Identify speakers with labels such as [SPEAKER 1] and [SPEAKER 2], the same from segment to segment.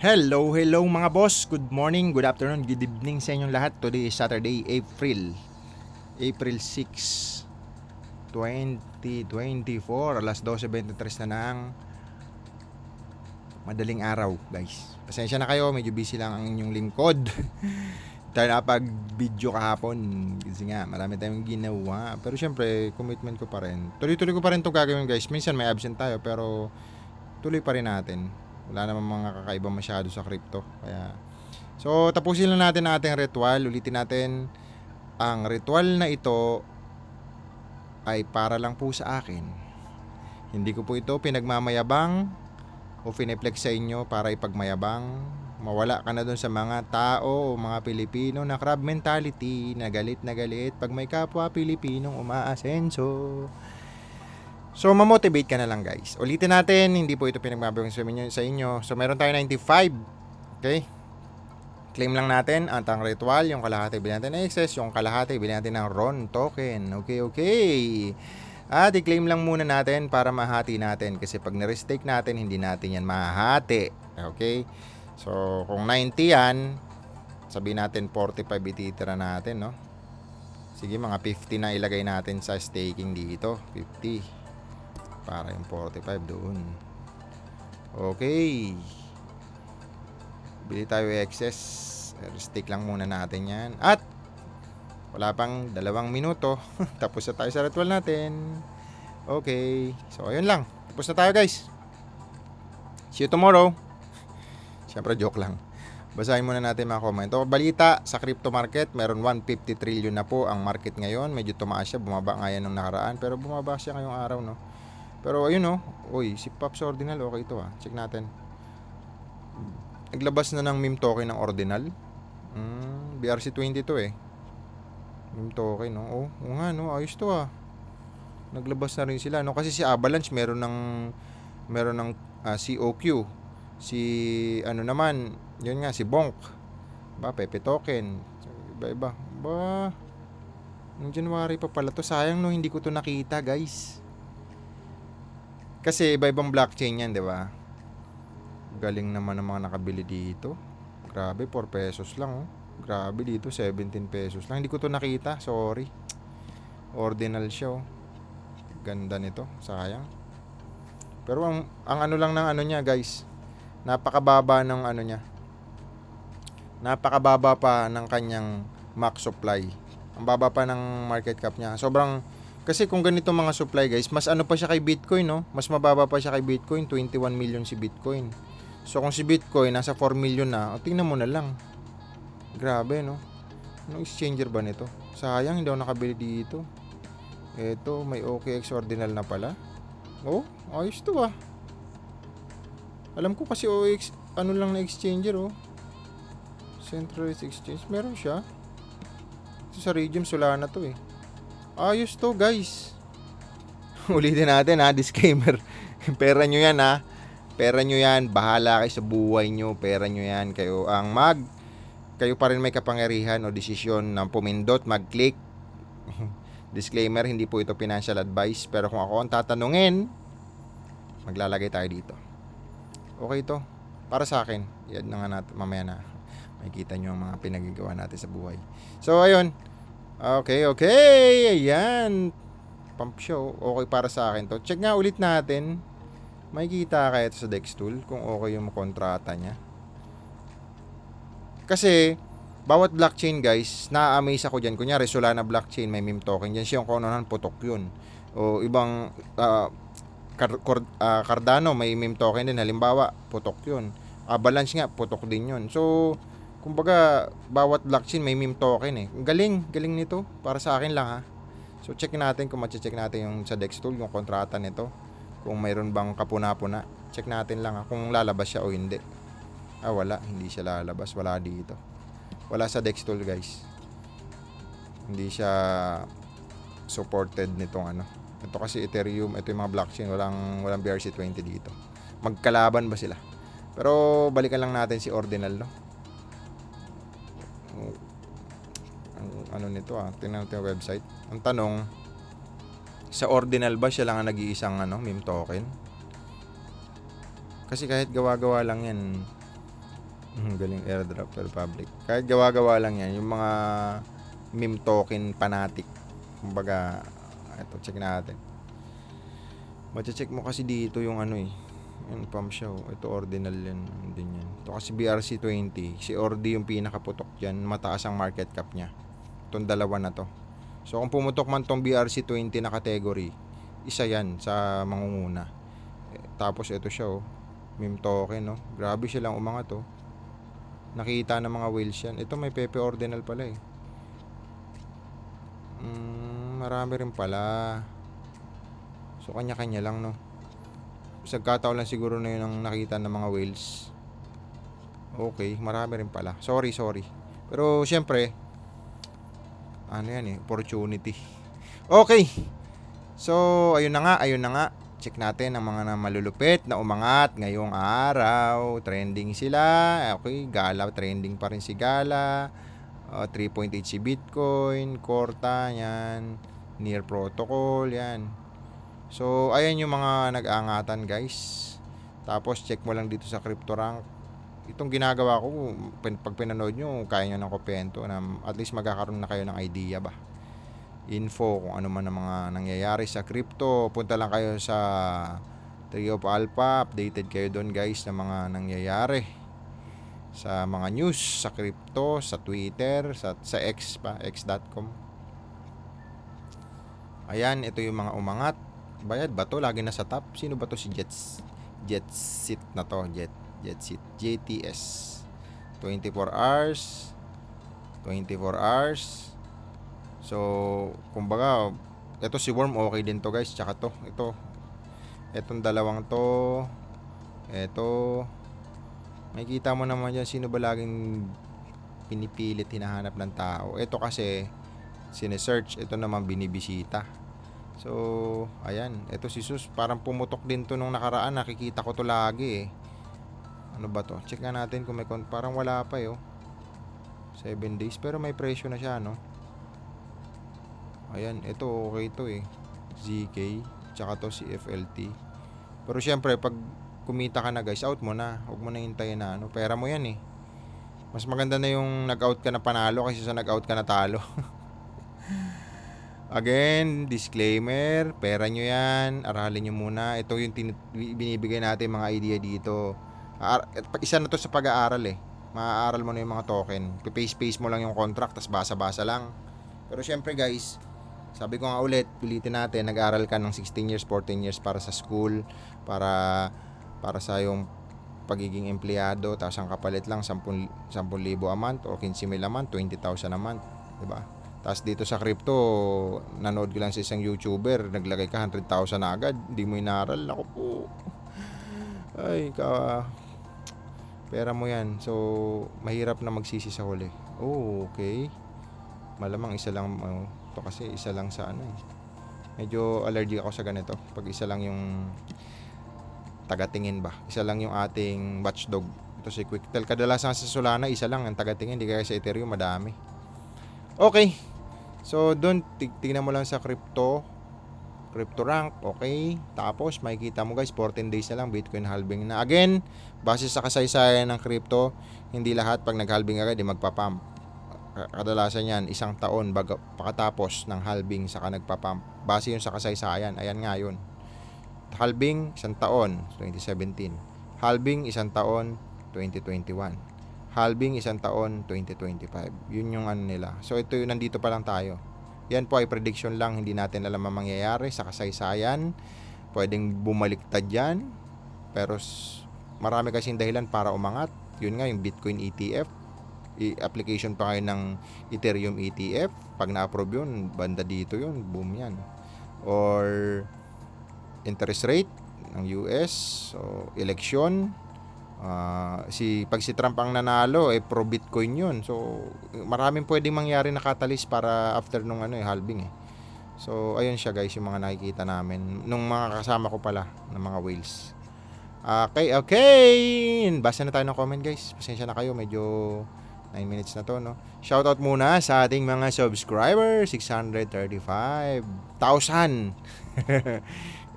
[SPEAKER 1] Hello mga boss. Good morning, good afternoon, good evening sa inyong lahat. Today is Saturday, April 6, 2024. Alas 12:23 na ng madaling araw, guys. Pasensya na kayo, medyo busy lang ang inyong lingkod. Tayo nakapag-video kahapon kasi nga marami tayong ginawa. Pero syempre, commitment ko pa rin. Tuloy-tuloy ko pa rin itong gagawin, guys. Minsan may absent tayo pero tuloy pa rin natin. Wala namang mga kakaiba masyado sa crypto. Kaya so tapusin lang natin ang ating ritual. Ulitin natin, ang ritual na ito ay para lang po sa akin. Hindi ko po ito pinagmamayabang o pineflex sa inyo para ipagmayabang. Mawala ka na dun sa mga tao o mga Pilipino na crab mentality, na galit pag may kapwa Pilipinong umaasenso. So, mamotivate ka na lang, guys. Ulitin natin, hindi po ito pinagmabawang sa inyo. So, meron tayo 95. Okay? Claim lang natin ang ritual, yung kalahati bilhin natin ng excess, yung kalahati bilhin natin ng RON token. Okay. At i-claim lang muna natin para mahati natin. Kasi pag na-restake natin, hindi natin yan mahati. Okay? So, kung 90 yan, sabihin natin 45 ititira natin, no? Sige, mga 50 na ilagay natin sa staking dito. 50. Para yung 45 doon. Okay. Bili tayo excess. Stick lang muna natin yan. At wala pang 2 minuto. Tapos na tayo sa ritual natin. Okay. So ayun lang. Tapos na tayo, guys. See you tomorrow. Siyempre joke lang. Basahin muna natin mga comment. O, balita sa crypto market, meron 150 trillion na po ang market ngayon. Medyo tumaas siya, bumaba nga yan nung nakaraan. Pero bumaba siya ngayong araw, no? Pero ayun, no? Uy, si Pops Ordinal, okay ito ah. Check natin. Naglabas na ng meme token ng Ordinal. BRC20 to eh. Meme token, no? Oo nga, no? Ayos to ah. Naglabas na rin sila, no? Kasi si Avalanche meron ng COQ. Si ano naman, yun nga, si Bonk. Ba, Pepe token. Iba-iba. Ba, noong January pa pala to. Sayang no, hindi ko to nakita, guys. Kasi iba-ibang blockchain yan, di ba? Galing naman ang mga nakabili dito. Grabe, 4 pesos lang, oh. Grabe dito, 17 pesos lang. Hindi ko to nakita, sorry. Ordinal siya, oh. Ganda nito, sayang. Pero ang ano lang ng ano niya, guys. Napakababa ng ano niya. Napakababa pa ng kanyang max supply. Ang baba pa ng market cap niya. Sobrang. Kasi kung ganito mga supply, guys, mas ano pa siya kay Bitcoin, no? Mas mababa pa siya kay Bitcoin, 21 million si Bitcoin. So kung si Bitcoin nasa 4 million na, tingnan mo na lang. Grabe, no? Anong exchanger ba nito? Sayang, hindi ako nakabili dito. Eto, may OKX Ordinal na pala. Oh, ayos to ah. Alam ko kasi OKX, ano lang na exchanger, oh. Centralized Exchange, meron siya. Ito sa Radium Solana to eh. Ayos to, guys. Ulitin natin ha, disclaimer. Pera nyo yan ha. Pera nyo yan, bahala kayo sa buhay nyo. Pera nyo yan, kayo kayo pa rin may kapangyarihan o desisyon ng pumindot, mag-click. Disclaimer, hindi po ito financial advice. Pero kung ako ang tatanungin, maglalagay tayo dito. Okay to, para sa akin. Yan na nga natin, mamaya na. Makikita nyo ang mga pinagagawa natin sa buhay. So, ayun. Okay. Ayan. Pump show. Okay para sa akin to. Check nga ulit natin. Makikita kaya ito sa Dex tool kung okay yung kontrata niya. Kasi, bawat blockchain, guys, na-amaze ako dyan. Kunyari, Solana blockchain, may meme token. Yan siyang kaunahan, putok yun. O ibang Cardano, may meme token din. Halimbawa, putok yun. Avalanche nga, putok din yun. So, kumbaga, bawat blockchain may meme token eh. Galing nito. Para sa akin lang ha. So, check natin kung check natin yung sa Dex tool, yung kontrata nito. Kung mayroon bang kapuna-puna. Check natin lang ha, kung lalabas siya o hindi. Wala. Hindi siya lalabas. Wala dito. Wala sa Dex tool, guys. Hindi siya supported nitong ano. Ito kasi Ethereum. Ito yung mga blockchain. Walang BRC20 dito. Magkalaban ba sila? Pero, balikan lang natin si Ordinal, no? Ano nito tingnan natin yung website. Ang tanong, sa Ordinal ba siya lang ang nag-iisang meme token? Kasi kahit gawa-gawa lang yan, Galing airdrop per public. Kahit gawa-gawa lang yan. Yung mga meme token fanatic. Kumbaga, ito, check natin. Mache-check mo kasi dito yung ano eh. Yung pump siya. Ito ordinal yan. Din yan. Ito kasi BRC20. Si Ordi yung pinakaputok dyan. Mataas ang market cap niya. Itong dalawa na to. So kung pumutok man tong BRC20 na category, isa yan sa mangunguna. Tapos ito siya meme token Grabe silang umangat Nakita ng mga whales yan. Ito may Pepe Ordinal pala marami rin pala. So kanya-kanya lang Sagkataon lang siguro na yun ang nakita ng mga whales. Okay, marami rin pala. Sorry. Pero syempre, ano yan opportunity. Okay. So, ayun na nga. Check natin ang mga malulupit na umangat ngayong araw. Trending sila. Okay, Gala, trending pa rin si Gala. 3.8 si Bitcoin, Corta, yan. Near Protocol, yan. So, ayan yung mga nag-aangatan, guys. Tapos, check mo lang dito sa CryptoRank. Itong ginagawa ko, pag pinanood nyo, kaya nyo ng kopento na at least magkakaroon na kayo ng idea ba. Info kung ano man ang mga nangyayari sa crypto. Punta lang kayo sa Trio of Alpha. Updated kayo doon, guys, na mga nangyayari sa mga news sa crypto, sa Twitter, sa X pa, x.com. Ayan, ito yung mga umangat. Bayad ba to? Lagi na sa top. Sino ba to si Jetsit na to? Jetsit. JTS. 24 hours. So, kumbaga, ito si Worm okay din to, guys. Tsaka to, etong dalawang to. Ito. Makikita mo naman dyan sino ba laging pinipilit, hinahanap ng tao. Ito kasi sinesearch, ito naman binibisita. So, ayan, ito si Sus, parang pumutok din to nung nakaraan, nakikita ko to lagi Ano ba to? Check nga natin kung may parang wala pa 7 days, pero may presyo na siya, Ayan, ito okay to ZK, tsaka to si FLT. Pero syempre, pag kumita ka na, guys, out mo na. Huwag mo na hintayin na pera mo yan Mas maganda na yung nag-out ka na panalo kaysa sa nag-out ka na talo. Again, disclaimer, pera nyo yan, aralin nyo muna. Ito yung binibigay natin mga idea dito. Isa na to sa pag-aaral Maaaral mo na yung mga token. Paste mo lang yung contract, tas basa-basa lang. Pero syempre, guys, sabi ko nga ulit, pilitin natin, nag-aral ka ng 16 years, 14 years para sa school, para sa yung pagiging empleyado, tapos ang kapalit lang 10,000 a month o 15,000 a month, 20,000 a month, diba? Tapos dito sa crypto, nanood ko lang sa isang YouTuber, naglagay ka 100,000 na agad, hindi mo inaral. Ako po. Ay, pera mo yan. So, mahirap na magsisi sa huli. Oh, okay. Malamang isa lang, ito kasi isa lang sa Medyo allergic ako sa ganito. Pag isa lang yung tagatingin ba. Isa lang yung ating watchdog. Ito si Quicktel. Kadalasan sa Solana, isa lang ang tagatingin. Hindi kaya sa Ethereum, madami. Okay. So, doon, tignan mo lang sa CryptoRank, okay. Tapos, makikita mo, guys, 14 days na lang, Bitcoin halving na. Again, base sa kasaysayan ng crypto, hindi lahat pag nag-halving agad, magpapump. Kadalasan yan, isang taon pagkatapos ng halving saka nagpapump. Base yun sa kasaysayan. Ayan nga yun. Halving, isang taon, 2017. Halving, isang taon, 2021. Halving, isang taon, 2025. Yun yung nila. So, ito yung nandito pa lang tayo. Yan po ay prediction lang. Hindi natin alam ang mangyayari sa kasaysayan. Pwedeng bumaliktad yan. Pero, marami kasing dahilan para umangat. Yun nga, yung Bitcoin ETF. Application pa kayo ng Ethereum ETF. Pag na-approve yun, banda dito yun. Boom yan. Or, interest rate ng US. So, election. Pag si Trump ang nanalo pro Bitcoin yun. So maraming pwedeng mangyari na catalyst para after nung halving So ayun siya, guys, yung mga nakikita namin nung mga kasama ko pala ng mga whales. Okay. Basa na tayo ng comment, guys. Pasensya na kayo, medyo 9 minutes na to, Shoutout muna sa ating mga subscribers, 635,000.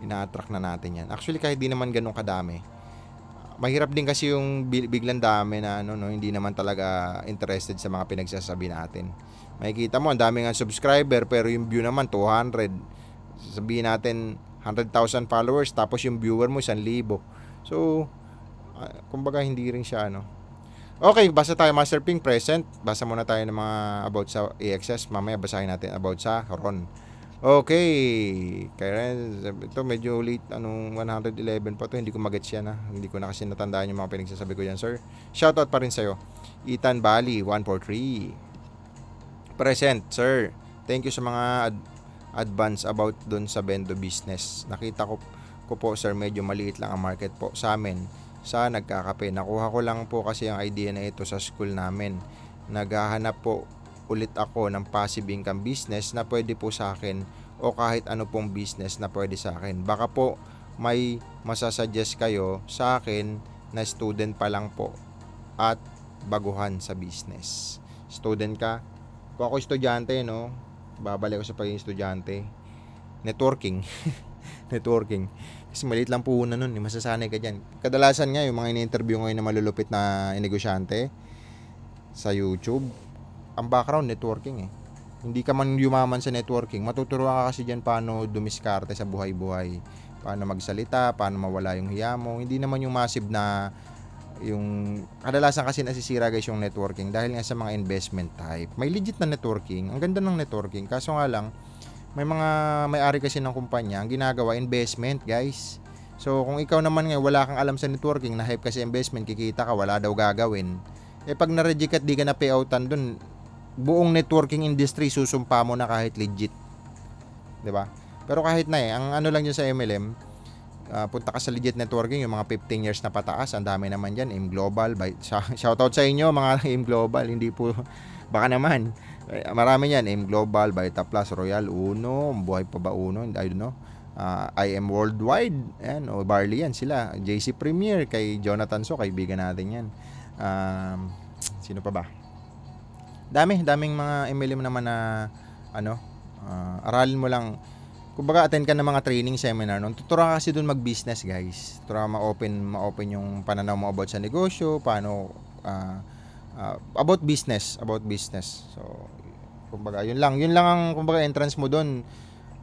[SPEAKER 1] Ina-attract na natin yan. Actually, kahit di naman ganun kadami, mahirap din kasi yung biglang dami na ano, no, hindi naman talaga interested sa mga pinagsasabi natin. Makikita mo, ang dami nga subscriber, pero yung view naman, 200. Sabihin natin, 100,000 followers, tapos yung viewer mo, 1,000. So, kumbaga, hindi rin siya, ano. Okay, basa tayo, Master Ping, present. Basa muna tayo ng mga about sa AXS. Mamaya, basahin natin about sa RON. Okay, kaya ito medyo late, 111 pa to, hindi ko magets yan, hindi ko na kasi natandaan yung mga pinagsasabi ko yan, sir. Shoutout pa rin sa'yo, Ethan Bali 143. Present, sir. Thank you sa mga advance about dun sa Bendo business. Nakita ko po, sir, medyo maliit lang ang market po sa amin sa nagkakape. Nakuha ko lang po kasi ang idea na ito sa school namin. Naghahanap po ulit ako ng passive income business na pwede po sa akin o kahit ano pong business na pwede sa akin. Baka po may masasuggest kayo sa akin na student pa lang po at baguhan sa business. Student ka? Kung ako estudyante, no? Babalik ko sa pagiging estudyante. Networking. Networking. Kasi maliit lang po una nun, masasanay ka dyan. Kadalasan nga, yung mga ini-interview ngayon na malulupit na negosyante sa YouTube, ang background, networking eh. Hindi ka man yumaman sa networking, matuturuan ka kasi dyan paano dumiskarte sa buhay-buhay. Paano magsalita, paano mawala yung hiya mo. Hindi naman yung massive na, yung kadalasan kasi nasisira guys yung networking dahil nga sa mga investment type. May legit na networking, ang ganda ng networking. Kaso nga lang, may-ari kasi ng kumpanya, ang ginagawa, investment guys. So kung ikaw naman nga wala kang alam sa networking, na hype kasi investment, kikita ka, wala daw gagawin. Pag na-reject at di ka na payoutan dun, buong networking industry susumpa mo na kahit legit. 'Di ba? Pero kahit na ang ano lang yun sa MLM, punta ka sa legit networking, yung mga 15 years na pataas, ang dami naman diyan, AIM Global, shoutout sa inyo mga AIM Global, hindi po baka naman. Marami yan, AIM Global, Vita Plus, Royal, Uno, buhay pa ba Uno? I don't know. IM Worldwide, ayan, o Barley yan sila. JC Premier, kay Jonathan So, kaibigan natin yan. Sino pa ba? Daming mga MLM naman na aralin mo lang. Kumbaga attend ka ng mga training seminar noon. Tuturuan kasi doon mag-business, guys. Tuturuan ma-open yung pananaw mo about sa negosyo, paano about business. So, kumbaga yun lang ang kumbaga entrance mo doon.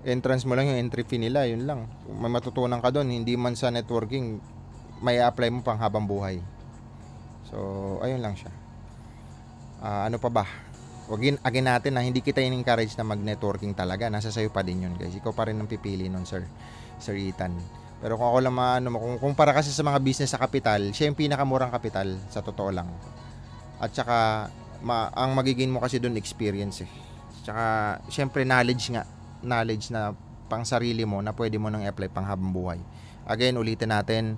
[SPEAKER 1] Entrance mo lang yung entry fee nila, yun lang. May matutunan ka doon, hindi man sa networking, may apply mo pang habang buhay. So, ayun lang siya. Ano pa ba? Again natin na hindi kita in-encourage na mag-networking talaga. Nasa sayo pa din yun, guys. Ikaw pa rin ang pipili nun, Sir Ethan. Pero kung ako lang kung para kasi sa mga business sa kapital, siya yung pinakamurang kapital, sa totoo lang. At saka, ang magiging mo kasi doon experience eh. Tsaka, syempre knowledge na pang sarili mo na pwede mo nang apply pang habang buhay. Again, ulitin natin,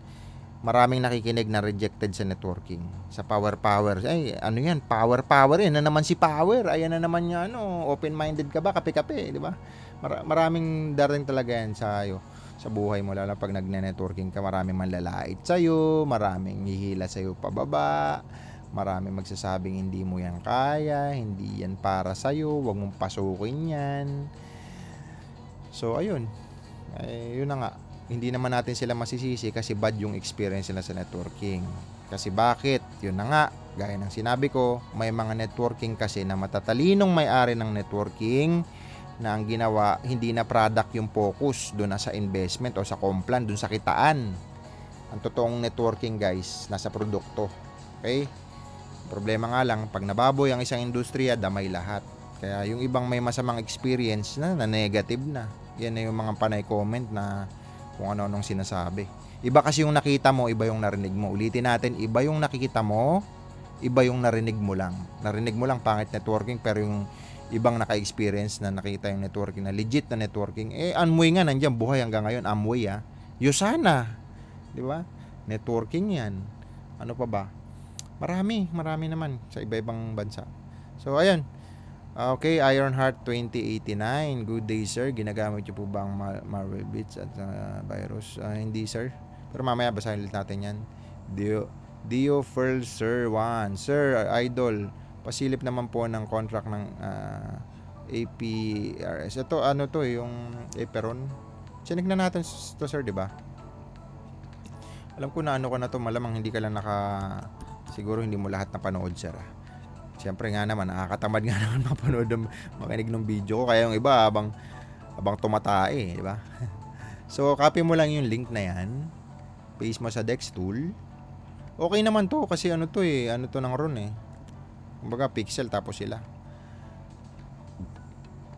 [SPEAKER 1] maraming nakikinig na rejected sa networking. Sa power. Ay, ano yan? Power. Yan na naman si Power. Ayan na naman yan. Open-minded ka ba? Kape-kape, di ba? Maraming daring talaga yan sa buhay mo. Lalo pag nagne-networking ka, maraming manlalait sa'yo, maraming hihila sa'yo pababa, maraming magsasabing hindi mo yan kaya, hindi yan para sa'yo, wag mong pasukin yan. So, ayun. Yun na nga. Hindi naman natin sila masisisi kasi bad yung experience nila sa networking. Kasi bakit? Yun na nga, gaya ng sinabi ko, may mga networking kasi na matatalinong may-ari ng networking na ang ginawa, hindi na product yung focus doon na sa investment o sa complan, doon sa kitaan. Ang totoong networking, guys, nasa produkto. Okay? Problema nga lang, pag nababoy ang isang industriya, damay lahat. Kaya yung ibang may masamang experience na negative na. Yan na yung mga panay comment na kung ano-anong sinasabi. Iba kasi yung nakita mo, iba yung narinig mo. Ulitin natin, iba yung nakikita mo, iba yung narinig mo lang. Narinig mo lang pangit networking, pero yung ibang naka-experience na nakita yung networking na legit na networking, Amway nga nandiyan, buhay hanggang ngayon, Amway Yosana, di ba? Networking yan. Ano pa ba? Marami naman sa iba-ibang bansa. So, ayun. Okay, Ironheart 2089. Good day, sir. Ginagamit niyo po ba ang Marvel Beats at virus? Hindi, sir. Pero mamaya basahin ulit natin yan. Dio Ferl, sir. 1. Sir, idol, pasilip naman po ng contract ng APRS. Ito, ano to, yung Aperon. Chinig na natin to, sir, di ba? Alam ko na ano ka na to, malamang hindi ka lang siguro hindi mo lahat napanood, sir. Siyempre nga naman, nakakatamad nga naman makinig ng video ko. Kaya yung iba, abang tumatae, di ba? So, copy mo lang yung link na yan. Paste mo sa Dex tool. Okay naman to, kasi ano to ano to ng RON Kumbaga, pixel tapos sila.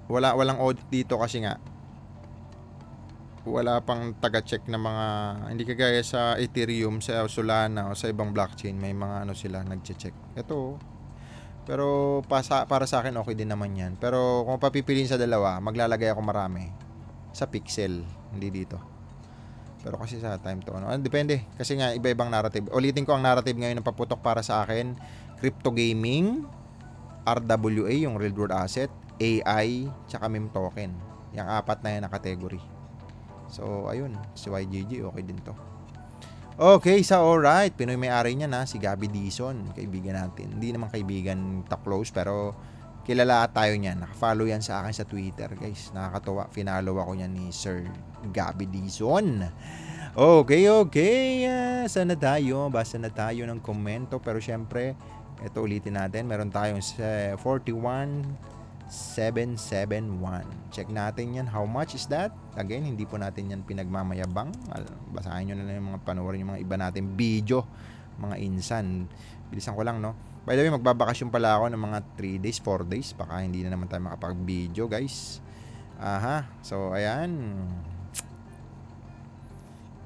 [SPEAKER 1] Walang audit dito kasi nga, wala pang taga-check na mga, hindi kagaya sa Ethereum, sa Solana o sa ibang blockchain, may mga ano sila nagche-check. Ito, pero para sa akin okay din naman yan. Pero kung papipiliin sa dalawa, maglalagay ako marami sa pixel, hindi dito. Pero kasi sa time to depende, kasi nga iba-ibang narrative. Ulitin ko ang narrative ngayon ng paputok para sa akin: crypto gaming, RWA, yung real world asset, AI, tsaka meme token. Yung apat na yan na category. So, ayun. Si YGG, okay din to. Okay, alright. Pinoy may-ari niya na, si Gabby Dizon. Kaibigan natin. Hindi naman kaibigan close, pero kilala tayo niyan. Nakafollow yan sa akin sa Twitter, guys. Nakakatawa. Finalo ako niyan ni Sir Gabby Dizon. Okay. Basa na tayo ng komento. Pero syempre, ito ulitin natin. Meron tayong 41,771. Check natin yan. How much is that? Again, hindi po natin yan pinagmamayabang. Basahin nyo na lang yung mga panoorin yung mga iba natin video. Mga insan. Bilisan ko lang, no? By the way, magbabakasyon pala ako ng mga 3 days, 4 days. Baka hindi na naman tayo makapag-video, guys. Aha. So, ayan.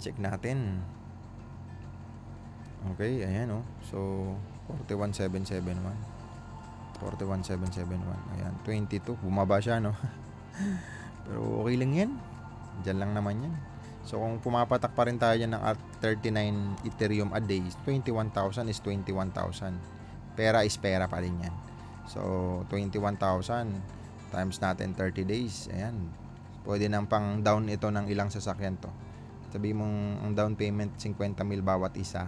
[SPEAKER 1] Check natin. Okay, ayan, oh. So, 41,771. 41,771. Ayan, 22. Bumaba siya, no? Pero okay lang yan. Diyan lang naman yan. So, kung pumapatak pa rin tayo dyan ng 39 Ethereum a day, 21,000 is 21,000. Pera is pera pa rin yan. So, 21,000 times natin 30 days. Ayan. Pwede nang pang down ito ng ilang sasakyan to. Sabihin mong ang down payment 50,000 bawat isa.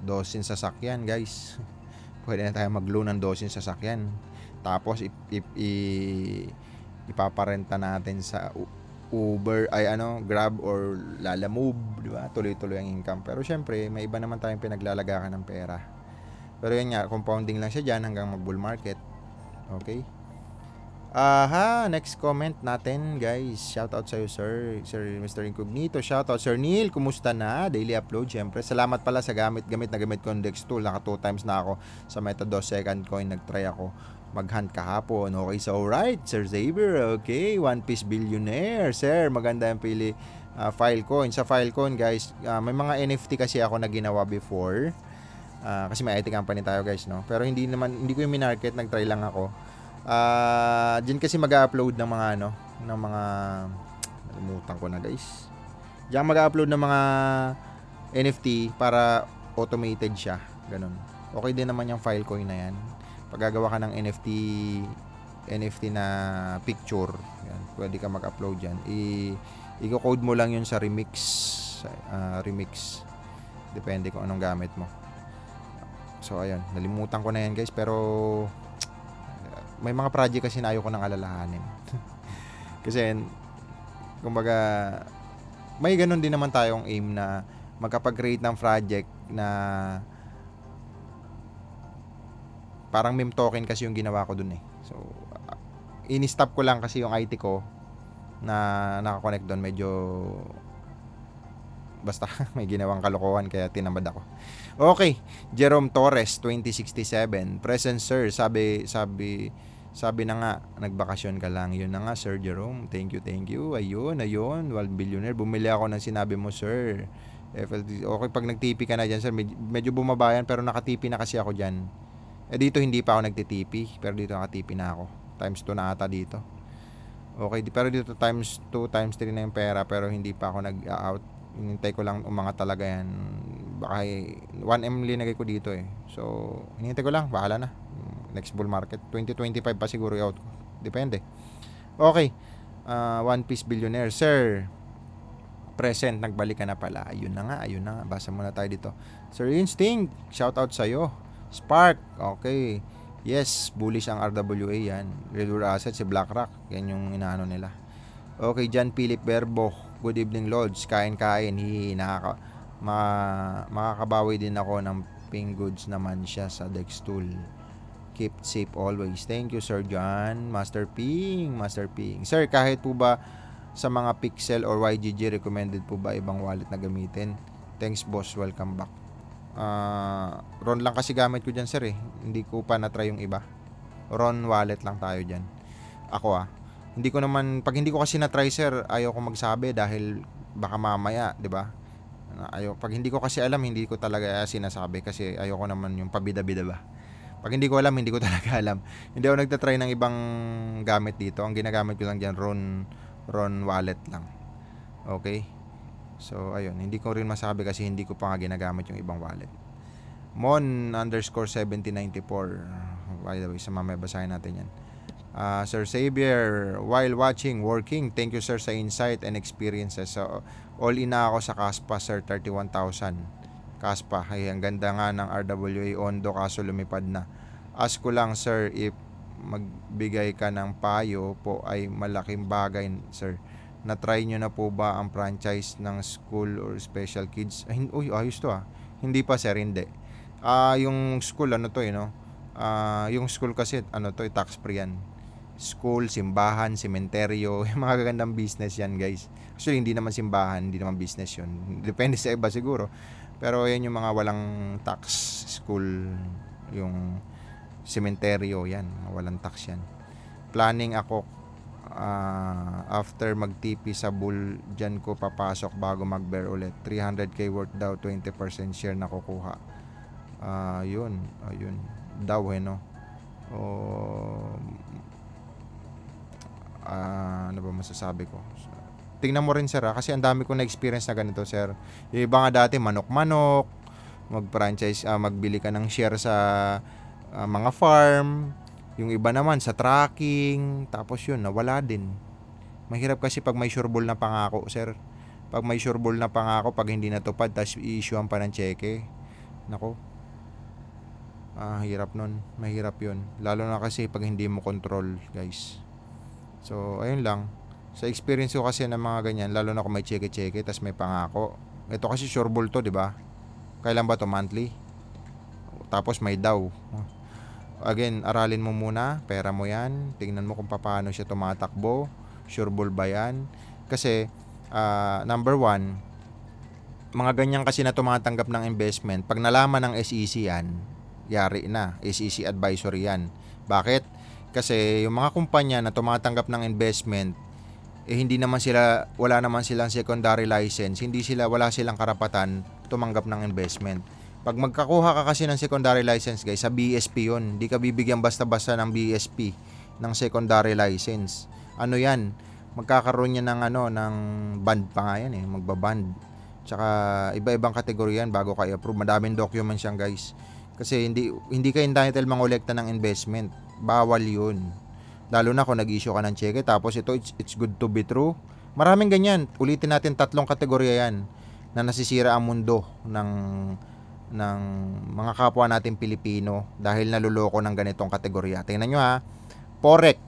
[SPEAKER 1] 12 sasakyan, guys. Pwede na tayo mag-loan ng 12 sasakyan. Tapos ipaparenta natin sa Uber, Grab or Lalamove, di ba? Tuloy-tuloy ang income. Pero syempre, may iba naman tayong pinaglalagakan ng pera. Pero yun nga, compounding lang siya dyan hanggang mag-bull market. Okay? Next comment natin, guys. Shoutout sa'yo, sir Mr. Incognito. Shoutout, Sir Neil. Kumusta na? Daily upload, syempre. Salamat pala sa gamit ko ng Dex tool. Naka 2 times na ako sa Metados second coin. Nag-try ako mag-hunt kahapon. Okay, so alright, Sir Xavier. Okay, One Piece Billionaire. Sir, maganda yung pili. Filecoin. Sa Filecoin, guys, may mga NFT kasi ako na ginawa before. Kasi may IT company tayo, guys, no? Pero hindi ko yung minarket. Nag-try lang ako. Diyan kasi mag-upload ng mga nalimutan ko na, guys. Diyan mag-upload ng mga NFT para automated siya, ganun. Okay din naman yung Filecoin na yan. Pag gagawa ka ng NFT na picture, yan, pwede ka mag-upload yan. I-code mo lang yun sa Remix. Depende kung anong gamit mo. So ayun, nalimutan ko na yan, guys, pero may mga project kasi na ayoko nang alalahanin. Kasi, kumbaga, may ganun din naman tayong aim na magkapag-create ng project na parang meme token kasi yung ginawa ko dun . So, in-stop ko lang kasi yung IT ko na nakakonect dun. Medyo basta may ginawang kalokohan kaya tinamad ako. Okay, Jerome Torres 2067. Present, sir. Sabi na nga, nagbakasyon ka lang. Yun na nga, Sir Jerome. Thank you. Ayun. Wild Billionaire. Bumili ako ng sinabi mo, sir. FLT. Okay, pag nag-TP ka na dyan, sir, medyo bumaba yan, pero naka-TP na kasi ako dyan. Dito hindi pa ako nagti-TP, pero dito naka-TP na ako. Times 2 na ata dito. Okay, pero dito times 2, times 3 na yung pera, pero hindi pa ako nag-out. Hinintay ko lang umangat talaga yan. Baka 1M linagay ko dito . So, hinintay ko lang. Bahala na. Next bull market. 2025 pa siguro out ko. Depende. Okay. One Piece Billionaire. Sir, present. Nagbalik ka na pala. Ayun na nga. Basa muna tayo dito. Sir Instinct. Shoutout sa'yo. Spark. Okay. Yes. Bullish ang RWA yan. Real World Asset. Si BlackRock. Yan yung inaano nila. Okay. John Philip Verbo. Good evening, Lods. Kain-kain. Makakabawi din ako ng pink goods naman siya sa Dextool. Keep safe always. Thank you, Sir John. Master Ping. Sir, kahit po ba sa mga Pixel or YGG, recommended po ba ibang wallet na gamitin? Thanks, boss. Welcome back. Ron lang kasi gamit ko dyan, sir, eh. Hindi ko pa na-try yung iba. Ron wallet lang tayo dyan. Ako, hindi ko naman, pag hindi ko kasi na-try, sir, ayaw ko magsabi dahil baka mamaya, di ba? Pag hindi ko kasi alam, hindi ko talaga sinasabi kasi ayaw ko naman yung pabida-bida ba. Pag hindi ko alam, hindi ko talaga alam. Hindi ako nagtatry ng ibang gamit dito. Ang ginagamit ko lang dyan, Ron wallet lang. Okay? So, ayun. Hindi ko rin masabi kasi hindi ko pa nga ginagamit yung ibang wallet. Mon_7094. By the way, sa mamaya basahin natin yan. Sir Xavier, while watching, working, thank you, sir, sa insight and experiences. So, all in na ako sa Kaspa, sir, 31,000. Kaspa, ay, ang ganda nga ng RWA Ondo kaso lumipad na. Ask ko lang, sir, if magbigay ka ng payo po ay malaking bagay, sir. Na-try nyo na po ba ang franchise ng school or special kids? Uy, ayos to Hindi pa, sir, hindi. Yung school, ano to, no? Yung school kasi, ano to, tax free yan. School, simbahan, sementeryo, yung mga gagandang business yan, guys. Actually, hindi naman simbahan, hindi naman business yun. Depende sa iba siguro. Pero yan yung mga walang tax school, yung sementeryo, yan, walang tax yan. Planning ako, after mag-TP sa bull, dyan ko papasok bago mag-bear ulit. 300k worth daw, 20% share na kukuha. Ayun daw, no? Ano ba masasabi ko? Tingnan mo rin, sir, kasi ang dami ko na experience na ganito, sir. Yung iba nga dati manok-manok, mag-franchise, magbili ka ng share sa mga farm. Yung iba naman sa tracking, tapos yun, nawala din. Mahirap kasi pag may sureball na pangako, sir. Pag may sureball na pangako, pag hindi natupad, tapos i-issuean pa ng cheque. Nako. Hirap nun. Mahirap yun. Lalo na kasi pag hindi mo control, guys. So, ayun lang. Sa experience ko kasi ng mga ganyan, lalo na kung may cheque-cheque, tapos may pangako. Ito kasi sureball to, di ba? Kailan ba to? Monthly? Tapos may daw. Again, aralin mo muna, pera mo yan, tingnan mo kung paano siya tumatakbo, sureball ba yan. Kasi, number one, mga ganyan kasi na tumatanggap ng investment, pag nalaman ng SEC yan, yari na, SEC advisory yan. Bakit? Kasi yung mga kumpanya na tumatanggap ng investment, hindi naman sila, wala naman silang secondary license, wala silang karapatan tumanggap ng investment. Pag magkakuha ka kasi ng secondary license, guys, sa BSP yun. Hindi ka bibigyan basta-basta ng BSP, ng secondary license. Ano yan? Magkakaroon yan ng band pa nga yan, magbaband. Tsaka iba-ibang kategorya yan bago ka i-approve. Madaming documents yan, guys. Kasi hindi ka entitled mangolekta ng investment. Bawal yun. Lalo na kung nag-issue ka ng cheque, tapos it's good to be true. Maraming ganyan. Ulitin natin, 3 kategorya yan na nasisira ang mundo ng mga kapwa natin Pilipino dahil naluloko ng ganitong kategorya. Tingnan nyo, Forex,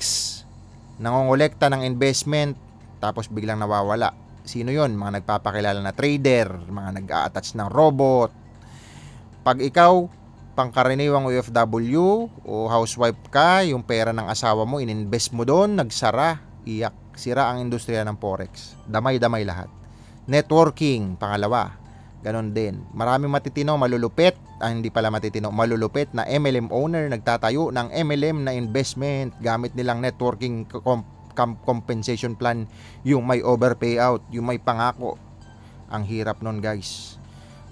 [SPEAKER 1] nangongolekta ng investment tapos biglang nawawala. Sino yon? Mga nagpapakilala na trader, mga nag-a-attach ng robot. Pag ikaw pangkaraniwang OFW o housewife ka, yung pera ng asawa mo ininvest mo doon, nagsara, iyak, sira ang industriya ng Forex. Damay-damay lahat. Networking, pangalawa, ganon din. Maraming matitino, malulupit, hindi pala matitino, malulupit na MLM owner, nagtatayo ng MLM na investment, gamit nilang networking compensation plan, yung may over payout, yung may pangako. Ang hirap nun, guys.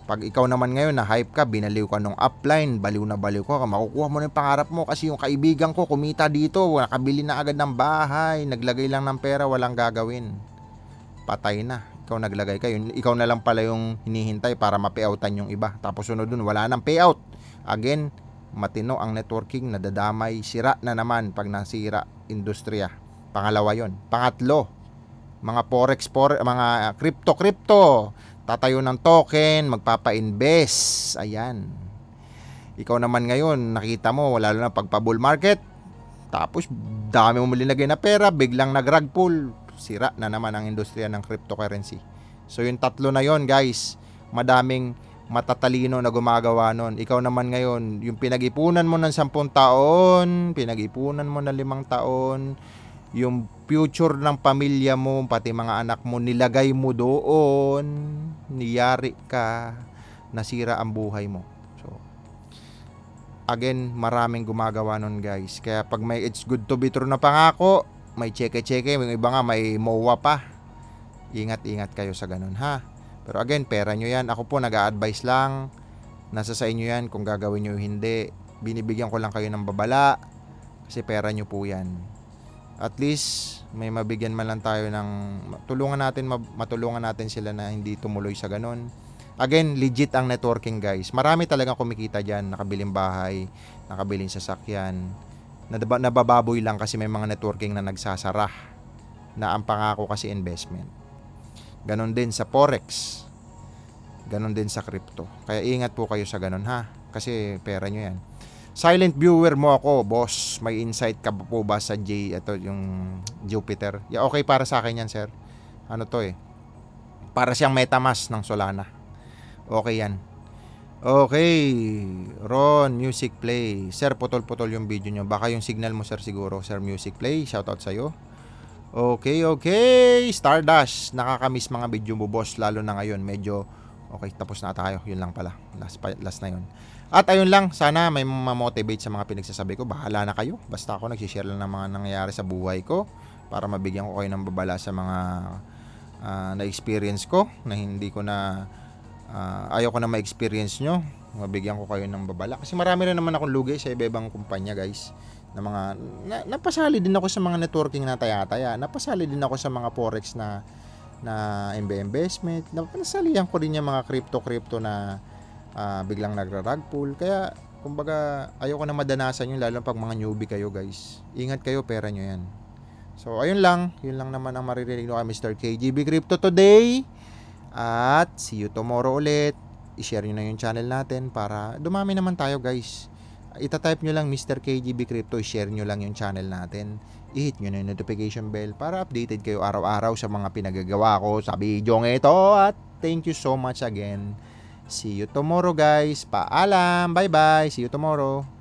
[SPEAKER 1] Pag ikaw naman ngayon na hype ka, binaliw ka nung upline, baliw na baliw ka, makukuha mo na yung pangarap mo kasi yung kaibigan ko kumita dito, nakabili na agad ng bahay, naglagay lang ng pera, walang gagawin. Patay na. Ikaw naglagay ka, ikaw na lang pala yung hinihintay para ma-payoutan yung iba. Tapos sunod dun, wala nang payout. Again, matino ang networking, nadadamay, sira na naman pag nasira industriya. Pangalawa yon. Pangatlo, mga forex, mga crypto, tatayo ng token, magpapa-invest. Ayan. Ikaw naman ngayon, nakita mo, lalo na pagpa-bull market, tapos dami mo linagay na pera, biglang nag-rug pull. sira na naman ang industriya ng cryptocurrency. So yung tatlo na yon guys, madaming matatalino na gumagawa nun. Ikaw naman ngayon, yung pinag-ipunan mo ng 10 taon, pinag-ipunan mo ng 5 taon, yung future ng pamilya mo, pati mga anak mo, nilagay mo doon, niyari ka, nasira ang buhay mo. So, again, maraming gumagawa nun guys. Kaya pag may it's good to be true na pangako, may cheque-cheque, yung iba nga may MOA pa. Ingat-ingat kayo sa ganun ha. Pero again, pera nyo yan. Ako po nag-a-advise lang. Nasa sa inyo yan kung gagawin nyo hindi. Binibigyan ko lang kayo ng babala. Kasi pera nyo po yan. At least, may mabigyan man lang tayo ng... matulungan natin sila na hindi tumuloy sa ganun. Again, legit ang networking guys. Marami talagang kumikita dyan. Nakabiling bahay, nakabiling sasakyan. Nabababoy lang kasi may mga networking na nagsasara. Na ang pangako kasi investment. Ganon din sa forex. Ganon din sa crypto. Kaya ingat po kayo sa ganon ha. Kasi pera nyo yan. Silent viewer mo ako, boss. May insight ka po ba sa ito yung Jupiter? Yeah, okay para sa akin yan, sir. Ano to eh? Para siyang MetaMask ng Solana. Okay yan. Okay. Ron, music play. Sir, putol-putol yung video nyo. Baka yung signal mo, sir, siguro. Sir, music play. Shoutout sa'yo. Okay. Stardust. Nakakamiss mga video mo, boss. Lalo na ngayon. Medyo, okay, tapos na tayo. Yun lang pala. Last na yun. At ayun lang. Sana may mamotivate sa mga pinagsasabi ko. Bahala na kayo. Basta ako nagsishare lang ng mga nangyayari sa buhay ko. Para mabigyan ko kayo ng babala sa mga na-experience ko. Na hindi ko na ayaw ko na ma-experience nyo. Mabigyan ko kayo ng babala. Kasi marami rin naman akong lugi sa iba-ibang kumpanya, guys. Na mga napasali din ako sa mga networking na taya-taya. Napasali din ako sa mga forex na investment. Napasalihan ko rin yung mga crypto na biglang nagra-rug pull. Kaya kumbaga ayoko na madanasan yun, lalo pag mga newbie kayo guys. Ingat kayo, pera nyo yan. So ayun lang, yun lang naman ang maririnig ko kay Mr. KGB Crypto today. At see you tomorrow ulit. I-share nyo na yung channel natin para dumami naman tayo guys. Ita-type nyo lang Mr. KGB Crypto, i-share nyo lang yung channel natin. I-hit nyo na yung notification bell para updated kayo araw-araw sa mga pinagagawa ko sa video ng ito. At thank you so much again. See you tomorrow guys. Paalam. Bye-bye. See you tomorrow.